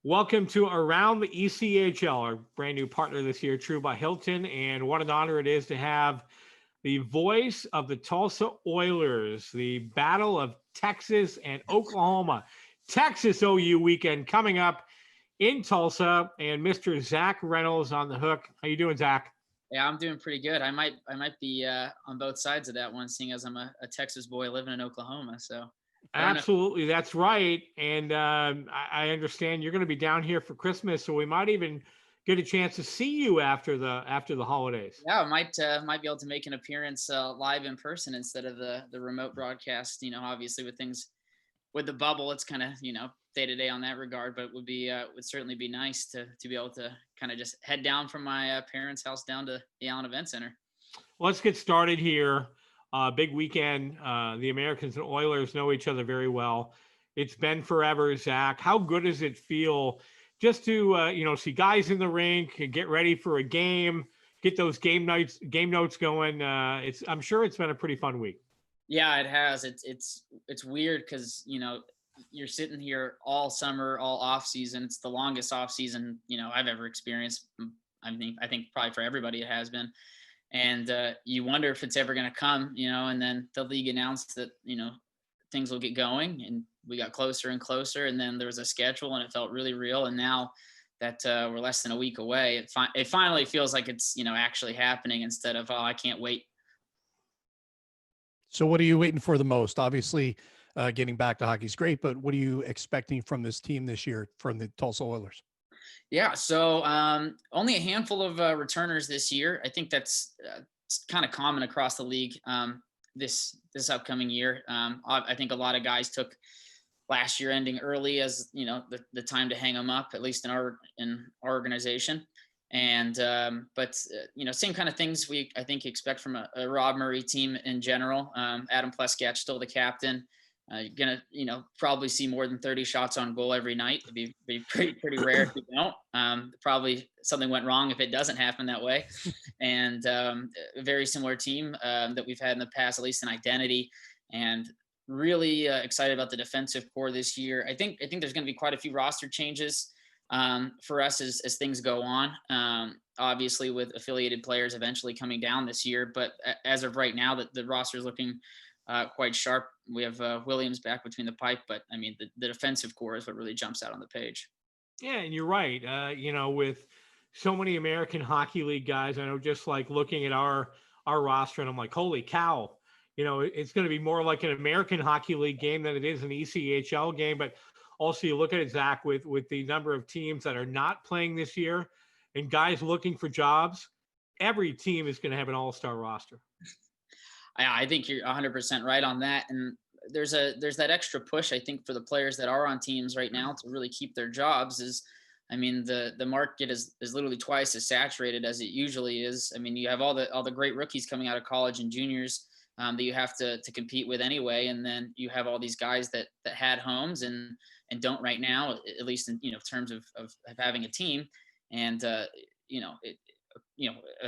Welcome to Around the ECHL, our brand new partner this year, True by Hilton. And what an honor it is to have the voice of the Tulsa Oilers, the Battle of Texas and Oklahoma, Texas OU weekend coming up in Tulsa, and Mr. Zack Reynolds on the hook. How you doing, Zack? Yeah, I'm doing pretty good. I might be on both sides of that one, seeing as I'm a Texas boy living in Oklahoma. So I don't know. Absolutely, that's right. And I understand you're going to be down here for Christmas, so we might even get a chance to see you after the holidays. Yeah, I might be able to make an appearance live in person instead of the remote broadcast. Obviously with things with the bubble, it's kind of day to day on that regard. But would certainly be nice to be able to kind of just head down from my parents' house down to the Allen Event Center. Let's get started here. Big weekend. The Americans and Oilers know each other very well. It's been forever, Zack. How good does it feel just to see guys in the rink and get ready for a game, get those game notes going? I'm sure it's been a pretty fun week. Yeah, it has. It's weird because you're sitting here all summer, all off season. It's the longest off season I've ever experienced. I think probably for everybody it has been, and you wonder if it's ever going to come. And then the league announced that things will get going, and we got closer and closer, and then there was a schedule, and it felt really real. And now that we're less than a week away, it finally feels like it's actually happening instead of, oh, I can't wait. So what are you waiting for the most? Obviously, getting back to hockey is great, but what are you expecting from this team this year from the Tulsa Oilers? Yeah, so only a handful of returners this year. I think that's kind of common across the league this upcoming year. I think a lot of guys took last year ending early as the time to hang them up, at least in our organization. And but same kind of things I think expect from a Rob Murray team in general. Adam Pleskatch still the captain. You're gonna probably see more than 30 shots on goal every night. It'd be pretty rare if you don't. Probably something went wrong if it doesn't happen that way. And a very similar team that we've had in the past, at least in identity. And really excited about the defensive core this year. I think there's going to be quite a few roster changes for us as things go on. Obviously, with affiliated players eventually coming down this year, but as of right now, the roster is looking quite sharp. We have Williams back between the pipe, but I mean the defensive core is what really jumps out on the page. Yeah, and you're right. With so many American Hockey League guys, I know just like looking at our roster, and I'm like, holy cow! It's going to be more like an American Hockey League game than it is an ECHL game. But also, you look at it, Zack, with the number of teams that are not playing this year, and guys looking for jobs. Every team is going to have an all-star roster. I think you're 100% right on that. And there's that extra push, I think, for the players that are on teams right now to really keep their jobs. The market is literally twice as saturated as it usually is. I mean, you have all the great rookies coming out of college and juniors that you have to compete with anyway. And then you have all these guys that had homes and don't right now, at least in terms of having a team. And a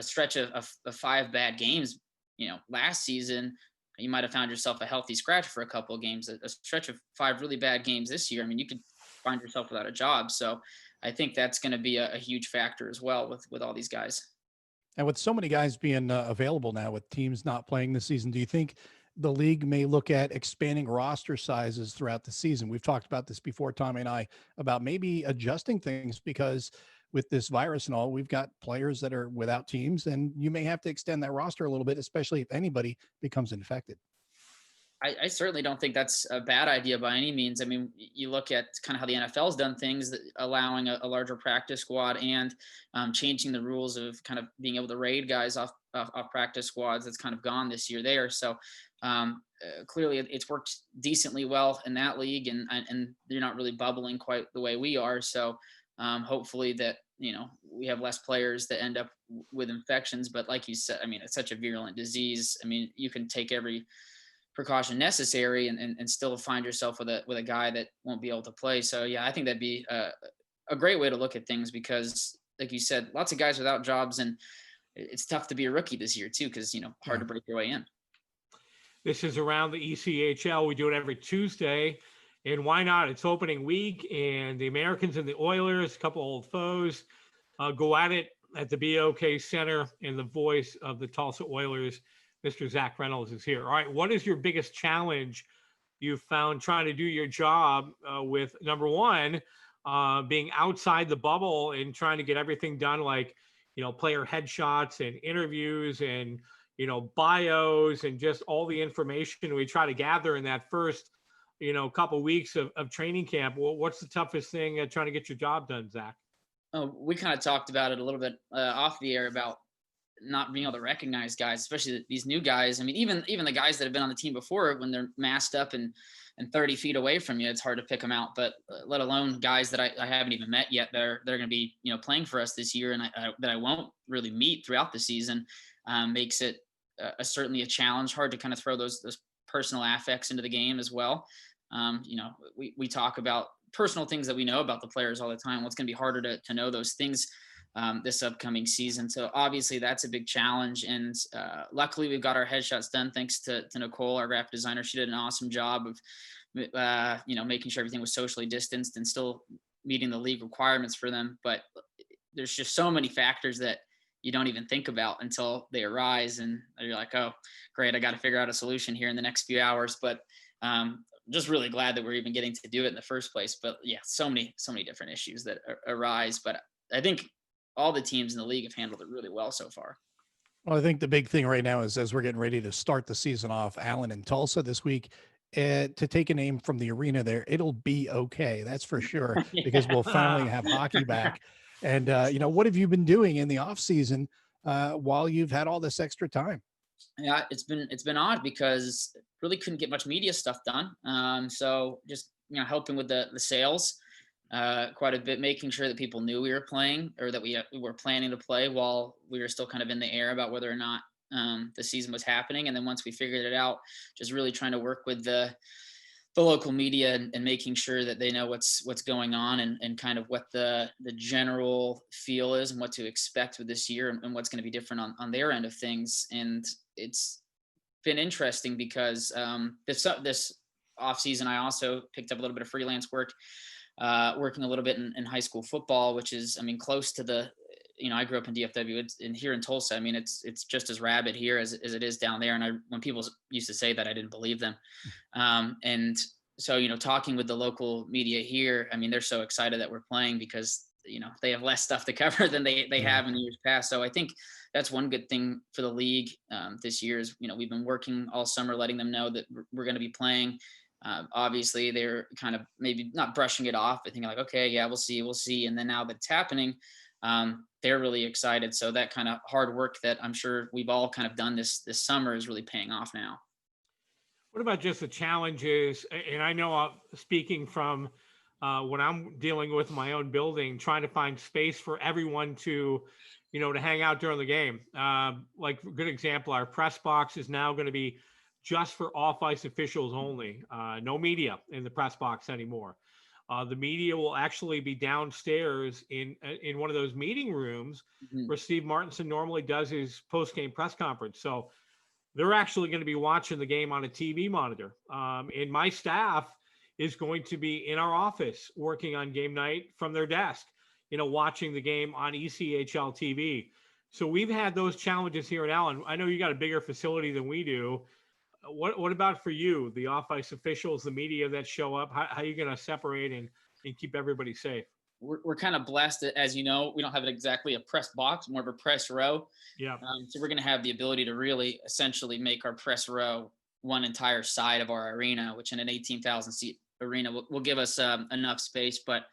stretch of 5 bad games last season, you might have found yourself a healthy scratch for a couple of games. A stretch of 5 really bad games this year, I mean, you could find yourself without a job. So I think that's going to be a huge factor as well with all these guys. And with so many guys being available now, with teams not playing this season, do you think the league may look at expanding roster sizes throughout the season? We've talked about this before, Tommy and I, about maybe adjusting things because with this virus and all, we've got players that are without teams, and you may have to extend that roster a little bit, especially if anybody becomes infected. I certainly don't think that's a bad idea by any means. I mean, you look at kind of how the NFL's done things, that allowing a larger practice squad and changing the rules of kind of being able to raid guys off practice squads. That's kind of gone this year there. So clearly it's worked decently well in that league, and they're not really bubbling quite the way we are. So hopefully that we have less players that end up with infections. But like you said, I mean, it's such a virulent disease. I mean, you can take every precaution necessary and still find yourself with a guy that won't be able to play. So yeah, I think that'd be a great way to look at things, because like you said, lots of guys without jobs, and it's tough to be a rookie this year too, because hard to break your way in. This is Around the ECHL. We do it every Tuesday And why not? It's opening week, and the Americans and the Oilers, a couple old foes, go at it at the BOK Center. And the voice of the Tulsa Oilers, Mr. Zack Reynolds, is here. All right, what is your biggest challenge you found trying to do your job with, number one, being outside the bubble and trying to get everything done, like, player headshots and interviews and, bios and just all the information we try to gather in that first, couple weeks of training camp? Well, what's the toughest thing trying to get your job done, Zack? Oh, we kind of talked about it a little bit off the air about not being able to recognize guys, especially these new guys. I mean, even the guys that have been on the team before, when they're masked up and 30 feet away from you, it's hard to pick them out. But let alone guys that I haven't even met yet that are going to be playing for us this year, and that I won't really meet throughout the season, makes it certainly a challenge. Hard to kind of throw those personal affects into the game as well. We talk about personal things that we know about the players all the time. Well, it's going to be harder to know those things this upcoming season. So obviously that's a big challenge. And luckily we've got our headshots done thanks to Nicole, our graphic designer. She did an awesome job of, making sure everything was socially distanced and still meeting the league requirements for them. But there's just so many factors that you don't even think about until they arise. And you're like, oh, great, I got to figure out a solution here in the next few hours. But just really glad that we're even getting to do it in the first place. But yeah, so many different issues that arise. But I think all the teams in the league have handled it really well so far. Well, I think the big thing right now is, as we're getting ready to start the season off, Allen and Tulsa this week, to take a name from the arena there, it'll be okay. That's for sure, because we'll finally have hockey back. And, what have you been doing in the off season while you've had all this extra time? Yeah, it's been odd because really couldn't get much media stuff done. So just, helping with the sales quite a bit, making sure that people knew we were playing, or that we were planning to play while we were still kind of in the air about whether or not the season was happening. And then once we figured it out, just really trying to work with the local media and making sure that they know what's going on and kind of what the general feel is and what to expect with this year and what's going to be different on their end of things. And it's been interesting because this off season, I also picked up a little bit of freelance work, working a little bit in high school football, which is, I grew up in DFW. It's here in Tulsa. I mean, it's just as rabid here as it is down there. And when people used to say that, I didn't believe them. And so, talking with the local media here, I mean, they're so excited that we're playing because, they have less stuff to cover than they have in years past. So I think that's one good thing for the league this year is, we've been working all summer, letting them know that we're going to be playing. Obviously they're kind of maybe not brushing it off, but thinking like, okay, yeah, we'll see. And then now that it's happening, they're really excited. So that kind of hard work that I'm sure we've all kind of done this summer is really paying off now. What about just the challenges? And I know, speaking from when I'm dealing with my own building, trying to find space for everyone to hang out during the game. Like, good example, our press box is now going to be just for off-ice officials only. No media in the press box anymore. The media will actually be downstairs in one of those meeting rooms where Steve Martinson normally does his post-game press conference. So they're actually going to be watching the game on a TV monitor. And my staff is going to be in our office working on game night from their desk, watching the game on ECHL TV. So we've had those challenges here in Allen. I know you got a bigger facility than we do. What about for you, the off-ice officials, the media that show up? How are you going to separate and keep everybody safe? We're kind of blessed, as you know, we don't have exactly a press box, more of a press row. Yeah. So we're going to have the ability to really essentially make our press row one entire side of our arena, which in an 18,000 seat arena will give us enough space, but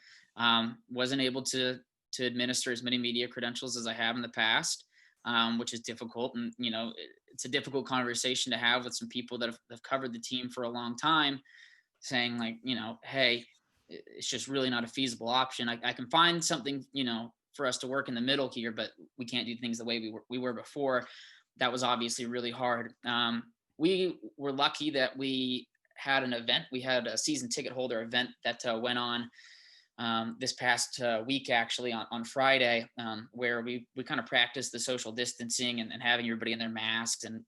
wasn't able to administer as many media credentials as I have in the past, which is difficult. And, it's a difficult conversation to have with some people that have covered the team for a long time, saying like, hey, it's just really not a feasible option. I can find something, for us to work in the middle here, but we can't do things the way we were before. That was obviously really hard. We were lucky that we had an event. We had a season ticket holder event that went on this past week, actually on Friday, where we kind of practiced the social distancing and having everybody in their masks and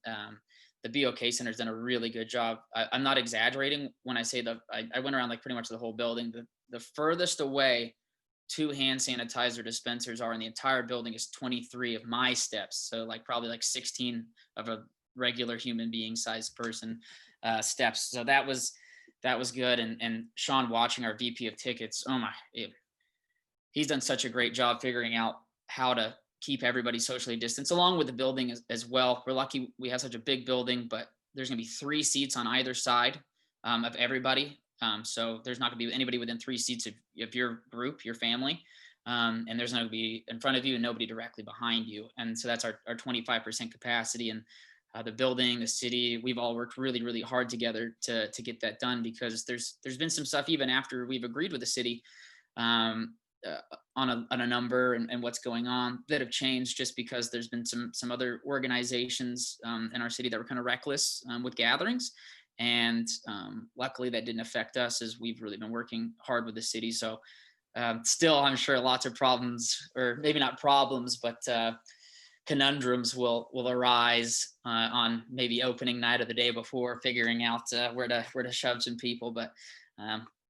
the BOK Center's done a really good job. I'm not exaggerating when I say I went around like pretty much the whole building. The furthest away 2 hand sanitizer dispensers are in the entire building is 23 of my steps. So like probably like 16 of a regular human being sized person steps. So that was good. And Sean watching, our VP of tickets, he's done such a great job figuring out how to keep everybody socially distanced, along with the building as well. We're lucky we have such a big building, but there's going to be 3 seats on either side of everybody. So there's not going to be anybody within 3 seats of your group, your family. And there's not going to be in front of you and nobody directly behind you. And so that's our 25% capacity. And the building, the city, we've all worked really, really hard together to get that done, because there's been some stuff even after we've agreed with the city on a number and what's going on that have changed, just because there's been some other organizations in our city that were kind of reckless with gatherings. And luckily that didn't affect us, as we've really been working hard with the city. So still, I'm sure lots of problems, or maybe not problems, but conundrums will arise on maybe opening night or the day before, figuring out where to shove some people. But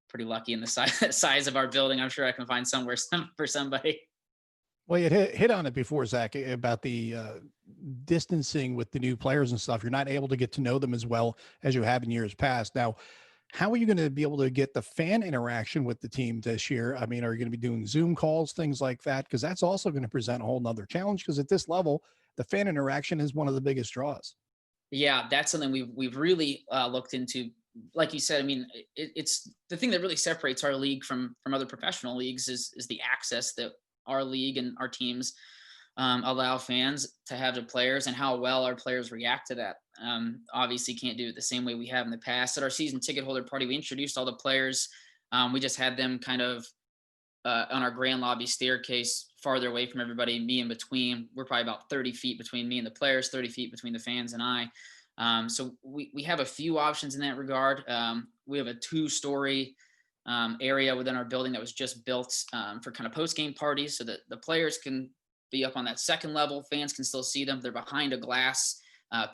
pretty lucky in the size of our building. I'm sure I can find somewhere for somebody. Well, you hit on it before, Zach, about the distancing with the new players and stuff. You're not able to get to know them as well as you have in years past. Now, how are you going to be able to get the fan interaction with the team this year? I mean, are you going to be doing Zoom calls, things like that? Because that's also going to present a whole nother challenge, because at this level, the fan interaction is one of the biggest draws. Yeah, that's something we've really looked into. Like you said, I mean, it's the thing that really separates our league from other professional leagues is the access that our league and our teams allow fans to have to players, and how well our players react to that. Obviously can't do it the same way we have in the past. At our season ticket holder party, we introduced all the players. We just had them kind of on our grand lobby staircase, farther away from everybody, me in between. We're probably about 30 feet between me and the players, 30 feet between the fans and I. So we have a few options in that regard. We have a 2-story area within our building that was just built for kind of post-game parties, so that the players can be up on that second level. Fans can still see them. They're behind a glass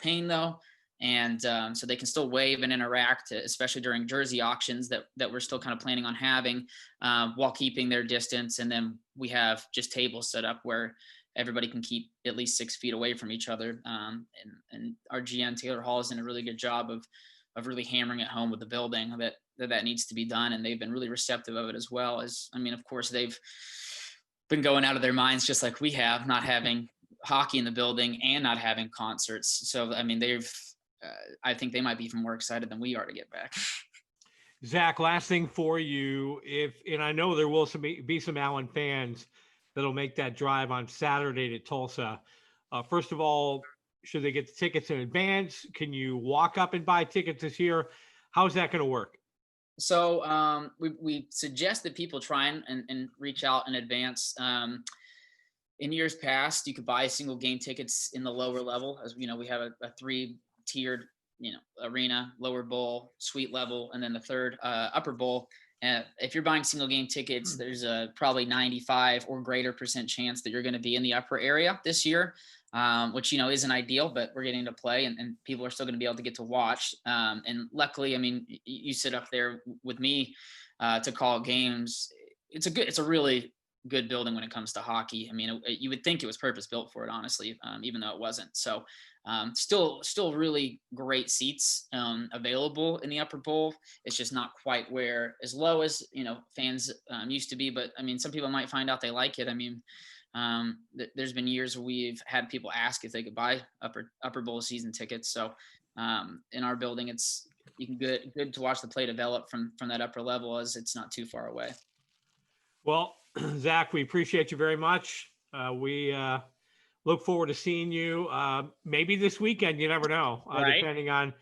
pane though. And so they can still wave and interact, especially during jersey auctions that we're still kind of planning on having while keeping their distance. And then we have just tables set up where everybody can keep at least 6 feet away from each other. And our GM, Taylor Hall, has done a really good job of really hammering it home with the building that needs to be done. And they've been really receptive of it as well. As, I mean, of course, they've been going out of their minds, just like we have, not having hockey in the building and not having concerts. So, I mean, I think they might be even more excited than we are to get back. Zach, last thing for you, and I know there will be some Allen fans that'll make that drive on Saturday to Tulsa. First of all, should they get the tickets in advance? Can you walk up and buy tickets this year? How's that going to work? So we suggest that people try and reach out in advance. In years past, you could buy single game tickets in the lower level. As you know, we have a 3-tiered, arena, lower bowl, suite level, and then the third upper bowl. If you're buying single game tickets, there's a probably 95 or greater % chance that you're going to be in the upper area this year, which, isn't ideal, but we're getting to play and people are still going to be able to get to watch. And luckily, I mean, you sit up there with me to call games. It's a really good building when it comes to hockey. I mean, you would think it was purpose built for it, honestly, even though it wasn't. So still really great seats available in the upper bowl. It's just not quite as low as fans used to be. But I mean, some people might find out they like it. I mean, there's been years where we've had people ask if they could buy upper bowl season tickets. So in our building, you can good to watch the play develop from that upper level, as it's not too far away. Well, Zach, we appreciate you very much. We look forward to seeing you maybe this weekend. You never know, right? Depending on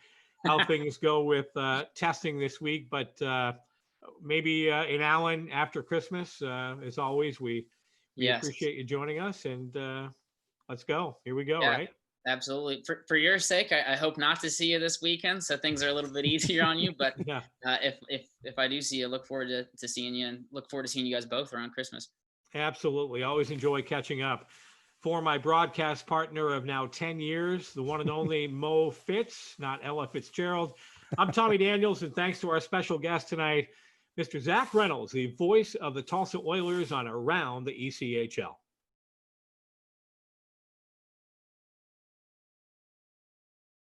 how things go with testing this week. But maybe in Allen after Christmas. As always, we Yes. appreciate you joining us. And let's go. Here we go, Yeah. right? Absolutely. For your sake, I hope not to see you this weekend, so things are a little bit easier on you. But Yeah. If I do see you, look forward to seeing you, and look forward to seeing you guys both around Christmas. Absolutely. Always enjoy catching up. For my broadcast partner of now 10 years, the one and only Mo Fitz, not Ella Fitzgerald, I'm Tommy Daniels, and thanks to our special guest tonight, Mr. Zack Reynolds, the voice of the Tulsa Oilers on Around the ECHL.